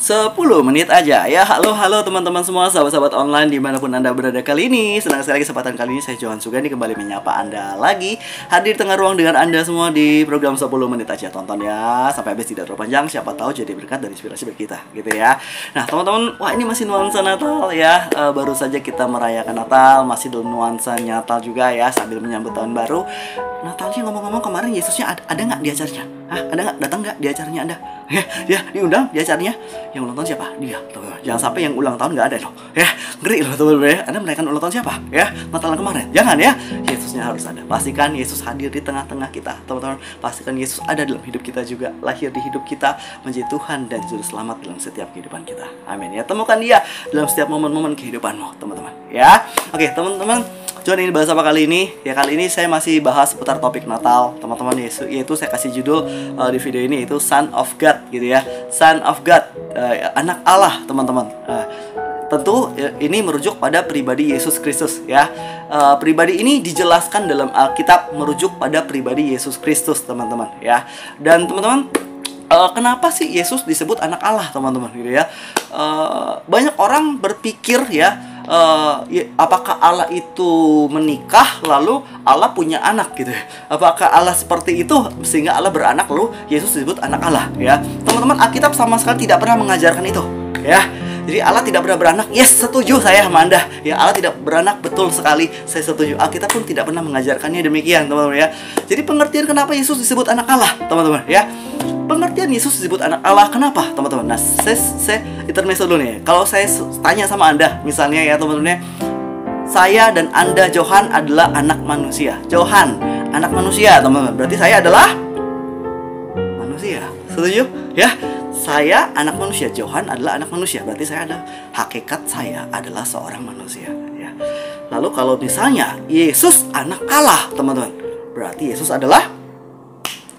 10 menit aja ya. Halo teman-teman semua, sahabat-sahabat online dimanapun Anda berada kali ini. Senang sekali kesempatan kali ini saya Johan Sugandi kembali menyapa Anda lagi, hadir tengah ruang dengan Anda semua di program 10 menit aja. Tonton ya sampai habis, tidak terlalu panjang, siapa tahu jadi berkat dan inspirasi bagi kita gitu ya. Nah teman-teman, wah ini masih nuansa Natal ya. Baru saja kita merayakan Natal, masih dalam nuansa Natal juga ya, sambil menyambut tahun baru. Natalnya ngomong-ngomong, kemarin Yesusnya ada nggak di acaranya? Ada nggak? Datang nggak di acaranya Anda? Ya diundang di acaranya. Yang ulang tahun siapa? Dia. Jangan sampai yang ulang tahun nggak ada loh. Ya, ngeri loh teman-teman ya. Anda merayakan ulang tahun siapa? Ya, Natal kemarin. Jangan ya. Yesusnya harus ada. Pastikan Yesus hadir di tengah-tengah kita, teman-teman. Pastikan Yesus ada dalam hidup kita juga, lahir di hidup kita, menjadi Tuhan dan Juru Selamat dalam setiap kehidupan kita. Amin ya. Temukan Dia dalam setiap momen-momen kehidupanmu, teman-teman. Ya. Oke, teman-teman. John ini bahas apa kali ini? Ya kali ini saya masih bahas seputar topik Natal, teman-teman, yaitu saya kasih judul di video ini itu Son of God gitu ya. Son of God, anak Allah, teman-teman. Tentu ini merujuk pada pribadi Yesus Kristus ya. Pribadi ini dijelaskan dalam Alkitab merujuk pada pribadi Yesus Kristus, teman-teman ya. Dan teman-teman, kenapa sih Yesus disebut anak Allah, teman-teman gitu ya? Banyak orang berpikir ya, apakah Allah itu menikah lalu Allah punya anak gitu ya? Apakah Allah seperti itu sehingga Allah beranak lalu Yesus disebut anak Allah ya? Teman-teman, Alkitab sama sekali tidak pernah mengajarkan itu ya. Jadi Allah tidak pernah beranak. Yes, setuju saya sama Anda. Ya, Allah tidak beranak, betul sekali. Saya setuju. Alkitab pun tidak pernah mengajarkannya demikian, teman-teman ya. Jadi pengertian kenapa Yesus disebut anak Allah, teman-teman ya. Pengertian Yesus disebut anak Allah kenapa, teman-teman? Nah, saya intermezzo dulu nih. Kalau saya tanya sama Anda, misalnya ya teman-teman ya, saya dan Anda, Johan, adalah anak manusia. Johan, anak manusia, teman-teman. Berarti saya adalah manusia. Setuju? Ya. Saya anak manusia, Johan adalah anak manusia. Berarti saya ada hakikat, saya adalah seorang manusia ya. Lalu kalau misalnya Yesus anak Allah, teman-teman, berarti Yesus adalah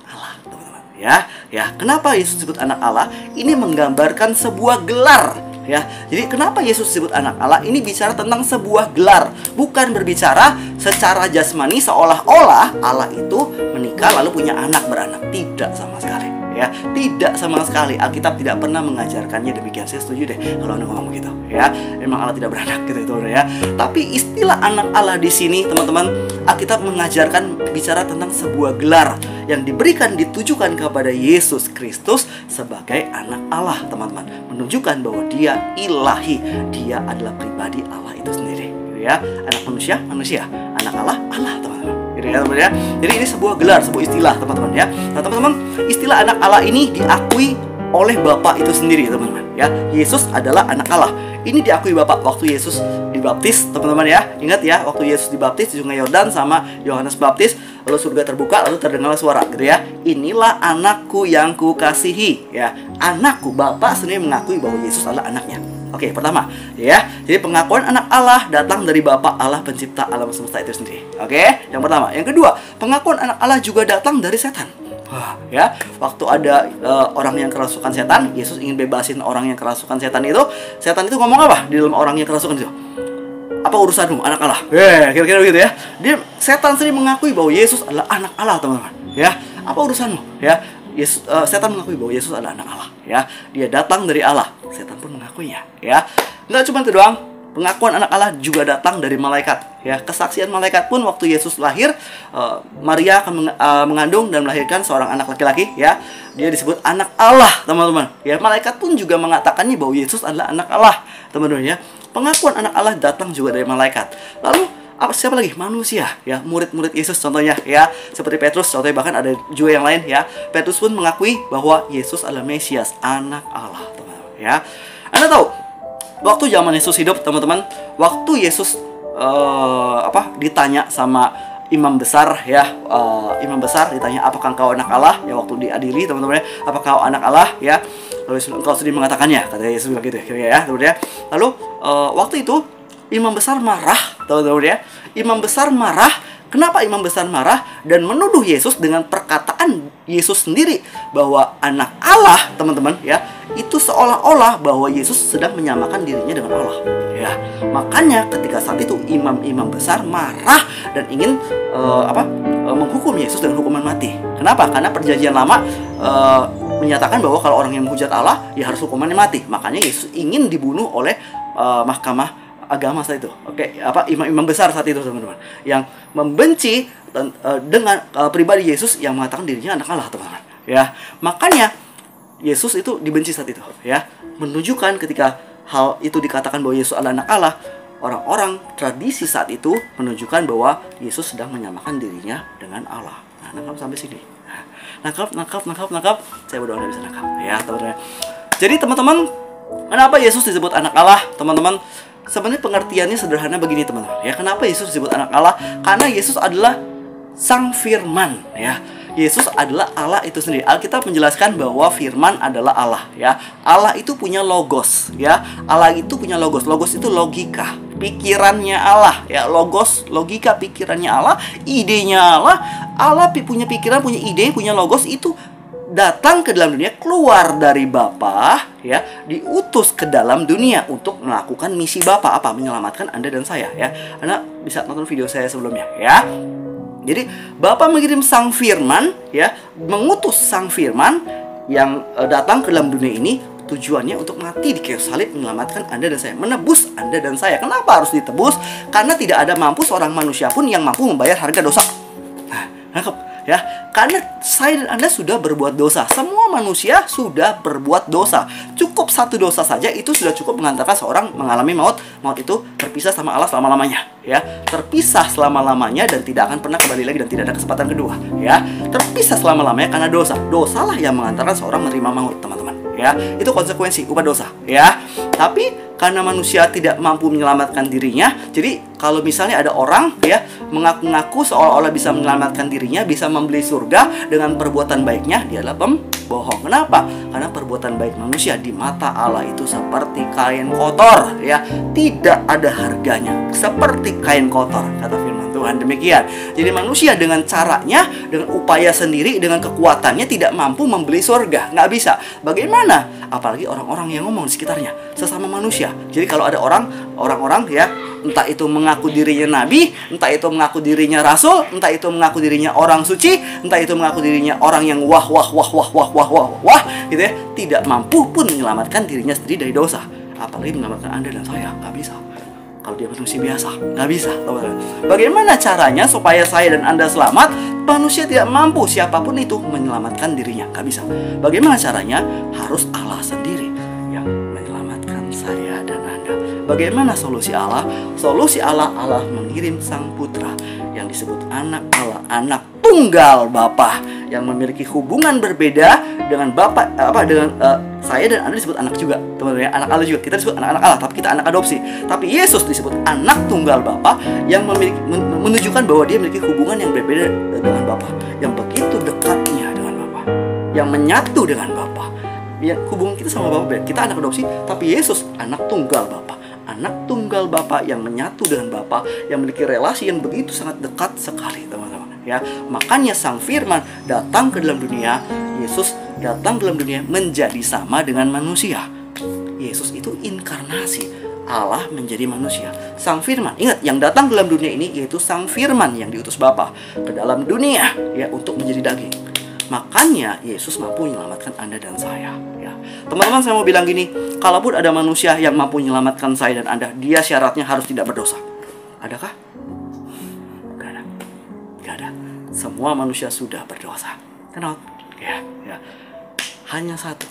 Allah, teman-teman ya. Ya, kenapa Yesus disebut anak Allah? Ini menggambarkan sebuah gelar ya. Jadi kenapa Yesus disebut anak Allah? Ini bicara tentang sebuah gelar, bukan berbicara secara jasmani seolah-olah Allah itu menikah lalu punya anak beranak. Tidak sama sekali ya, tidak sama sekali. Alkitab tidak pernah mengajarkannya demikian. Saya setuju deh kalau Anda ngomong begitu ya. Memang Allah tidak beranak gitu itu ya. Tapi istilah anak Allah di sini, teman-teman, Alkitab mengajarkan bicara tentang sebuah gelar yang diberikan, ditujukan kepada Yesus Kristus sebagai anak Allah, teman-teman. Menunjukkan bahwa Dia ilahi, Dia adalah pribadi Allah itu sendiri gitu ya. Anak manusia, manusia. Anak Allah, Allah, teman-teman. Ya, teman-teman ya. Jadi ini sebuah gelar, sebuah istilah, teman-teman ya. Nah, teman-teman, istilah anak Allah ini diakui oleh Bapa itu sendiri, teman-teman ya. Yesus adalah anak Allah. Ini diakui Bapa waktu Yesus dibaptis, teman-teman ya. Ingat ya, waktu Yesus dibaptis di Sungai Yordan sama Yohanes Baptis, lalu surga terbuka, lalu terdengarlah suara gitu ya. Inilah anakku yang kukasihi ya. Anakku, Bapa sendiri mengakui bahwa Yesus adalah anaknya. Oke, pertama ya. Jadi pengakuan anak Allah datang dari Bapa Allah pencipta alam semesta itu sendiri. Oke, yang pertama. Yang kedua, pengakuan anak Allah juga datang dari setan. Wah, ya, waktu ada orang yang kerasukan setan, Yesus ingin bebasin orang yang kerasukan setan itu. Setan itu ngomong apa di dalam orang yang kerasukan itu? Apa urusanmu, anak Allah? Kira-kira begitu ya. Setan sendiri mengakui bahwa Yesus adalah anak Allah, teman-teman. Ya, apa urusanmu? Ya, setan mengakui bahwa Yesus adalah anak Allah. Ya, Dia datang dari Allah. Setan pun mengakuinya. Ya, nggak cuma itu doang. Pengakuan anak Allah juga datang dari malaikat. Ya, kesaksian malaikat pun waktu Yesus lahir, Maria akan mengandung dan melahirkan seorang anak laki-laki. Ya, dia disebut anak Allah, teman-teman. Ya, malaikat pun juga mengatakannya bahwa Yesus adalah anak Allah, teman-teman ya. Pengakuan anak Allah datang juga dari malaikat. Lalu siapa lagi? Manusia ya, murid-murid Yesus contohnya ya, seperti Petrus contohnya, bahkan ada juga yang lain ya. Petrus pun mengakui bahwa Yesus adalah Mesias, anak Allah, teman-teman ya. Anda tahu waktu zaman Yesus hidup, teman-teman, waktu Yesus ditanya sama imam besar ya, imam besar ditanya, apakah engkau anak Allah ya, waktu diadili, teman-teman ya, apakah engkau anak Allah ya, lalu engkau sendiri mengatakannya, kata Yesus bilang gitu ya, teman-teman ya. Lalu waktu itu imam besar marah, teman-teman ya. Imam besar marah. Kenapa imam besar marah dan menuduh Yesus dengan perkataan Yesus sendiri bahwa anak Allah, teman-teman ya, itu seolah-olah bahwa Yesus sedang menyamakan dirinya dengan Allah ya. Makanya ketika saat itu imam-imam besar marah dan ingin menghukum Yesus dengan hukuman mati. Kenapa? Karena perjanjian lama menyatakan bahwa kalau orang yang menghujat Allah ya harus hukumannya mati. Makanya Yesus ingin dibunuh oleh mahkamah agama saat itu. Oke, imam-imam besar saat itu, teman-teman, yang membenci dengan pribadi Yesus yang mengatakan dirinya anak Allah, teman-teman. Ya, makanya Yesus itu dibenci saat itu, ya. Menunjukkan ketika hal itu dikatakan bahwa Yesus adalah anak Allah, orang-orang tradisi saat itu menunjukkan bahwa Yesus sedang menyamakan dirinya dengan Allah. Nah, nangkap sampai sini. Nangkap. Saya berdoa Anda bisa nangkap, ya, teman-teman. Jadi, teman-teman, kenapa Yesus disebut anak Allah, teman-teman? Sebenarnya pengertiannya sederhana begini, teman-teman. Ya, kenapa Yesus disebut anak Allah? Karena Yesus adalah Sang Firman, ya. Yesus adalah Allah itu sendiri. Alkitab menjelaskan bahwa Firman adalah Allah, ya. Allah itu punya logos, ya. Allah itu punya logos. Logos itu logika, pikirannya Allah, ya. Logos, logika, pikirannya Allah, idenya Allah. Allah punya pikiran, punya ide, punya logos, itu datang ke dalam dunia, keluar dari Bapa, ya, diutus ke dalam dunia untuk melakukan misi Bapa, apa? Menyelamatkan Anda dan saya, ya. Anda bisa nonton video saya sebelumnya, ya. Jadi Bapa mengirim Sang Firman, ya, mengutus Sang Firman yang datang ke dalam dunia ini, tujuannya untuk mati di kayu salib, menyelamatkan Anda dan saya, menebus Anda dan saya. Kenapa harus ditebus? Karena tidak ada mampu seorang manusia pun yang mampu membayar harga dosa. Nah, nangkep, ya. Karena saya dan Anda sudah berbuat dosa. Semua manusia sudah berbuat dosa. Cukup satu dosa saja itu sudah cukup mengantarkan seorang mengalami maut. Maut itu terpisah sama Allah selama-lamanya, ya. Terpisah selama-lamanya dan tidak akan pernah kembali lagi dan tidak ada kesempatan kedua, ya. Terpisah selama-lamanya karena dosa. Dosalah yang mengantarkan seorang menerima maut, teman-teman, ya. Itu konsekuensi upah dosa, ya. Tapi karena manusia tidak mampu menyelamatkan dirinya, jadi kalau misalnya ada orang, ya, mengaku-ngaku seolah-olah bisa menyelamatkan dirinya, bisa membeli surga dengan perbuatan baiknya, dia adalah pembohong. Kenapa? Karena perbuatan baik manusia di mata Allah itu seperti kain kotor, ya, tidak ada harganya, seperti kain kotor, kata firman Tuhan. Demikian. Jadi manusia dengan caranya, dengan upaya sendiri, dengan kekuatannya tidak mampu membeli surga, nggak bisa. Bagaimana? Apalagi orang-orang yang ngomong di sekitarnya, sesama manusia. Jadi kalau ada orang-orang, ya, entah itu mengaku dirinya nabi, entah itu mengaku dirinya rasul, entah itu mengaku dirinya orang suci, entah itu mengaku dirinya orang yang wah, gitu, ya, tidak mampu pun menyelamatkan dirinya sendiri dari dosa. Apalagi menyelamatkan Anda dan saya, nggak bisa. Kalau dia manusia biasa, nggak bisa. Bagaimana caranya supaya saya dan Anda selamat? Manusia tidak mampu, siapapun itu, menyelamatkan dirinya, nggak bisa. Bagaimana caranya? Harus Allah sendiri yang menyelamatkan saya dan Anda. Bagaimana solusi Allah? Solusi Allah mengirim Sang Putra yang disebut anak Allah, anak tunggal Bapa, yang memiliki hubungan berbeda dengan Bapa, dengan saya dan Anda disebut anak juga, teman-teman, ya. Anak Allah juga. Kita disebut anak-anak Allah, tapi kita anak adopsi. Tapi Yesus disebut anak tunggal Bapa yang menunjukkan bahwa dia memiliki hubungan yang berbeda dengan Bapa, yang begitu dekatnya dengan Bapa, yang menyatu dengan Bapa. Ya, hubungan kita sama Bapa beda. Kita anak adopsi, tapi Yesus anak tunggal Bapa. Anak tunggal Bapa yang menyatu dengan Bapa, yang memiliki relasi yang begitu sangat dekat sekali, teman-teman, ya. Makanya Sang Firman datang ke dalam dunia. Yesus datang ke dalam dunia menjadi sama dengan manusia. Yesus itu inkarnasi, Allah menjadi manusia. Sang Firman, ingat, yang datang ke dalam dunia ini yaitu Sang Firman yang diutus Bapa ke dalam dunia, ya, untuk menjadi daging. Makanya Yesus mampu menyelamatkan Anda dan saya, ya. Teman-teman, saya mau bilang gini, kalaupun ada manusia yang mampu menyelamatkan saya dan Anda, dia syaratnya harus tidak berdosa. Adakah? Gak ada. Gak ada. Semua manusia sudah berdosa. Kenapa? Ya. Hanya satu,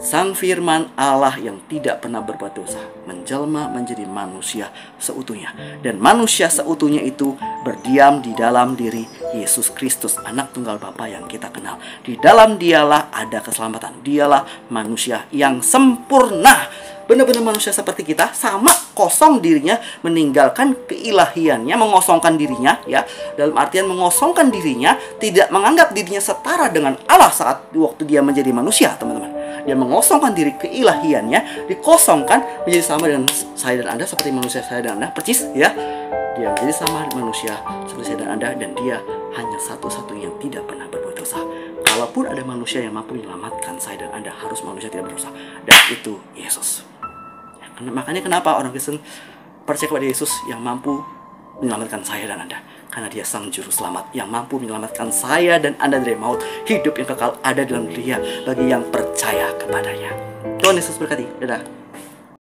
Sang Firman Allah yang tidak pernah berbuat dosa menjelma menjadi manusia seutuhnya. Dan manusia seutuhnya itu berdiam di dalam diri Yesus Kristus, anak tunggal Bapa yang kita kenal. Di dalam dialah ada keselamatan. Dialah manusia yang sempurna, benar-benar manusia seperti kita, sama, kosong dirinya, meninggalkan keilahiannya, mengosongkan dirinya, ya. Dalam artian mengosongkan dirinya, tidak menganggap dirinya setara dengan Allah saat waktu dia menjadi manusia, teman-teman. Dia mengosongkan diri, keilahiannya dikosongkan menjadi sama dengan saya dan Anda, seperti manusia saya dan Anda, percis, ya. Dia menjadi sama manusia seperti saya dan Anda, dan dia hanya satu-satunya yang tidak pernah berbuat dosa. Kalaupun ada manusia yang mampu menyelamatkan saya dan Anda, harus manusia tidak berdosa, dan itu Yesus. Makanya kenapa orang Kristen percaya kepada Yesus yang mampu menyelamatkan saya dan Anda. Karena dia sang juru selamat yang mampu menyelamatkan saya dan Anda dari maut. Hidup yang kekal ada dalam Dia bagi yang percaya kepadanya. Tuhan Yesus berkati. Dadah.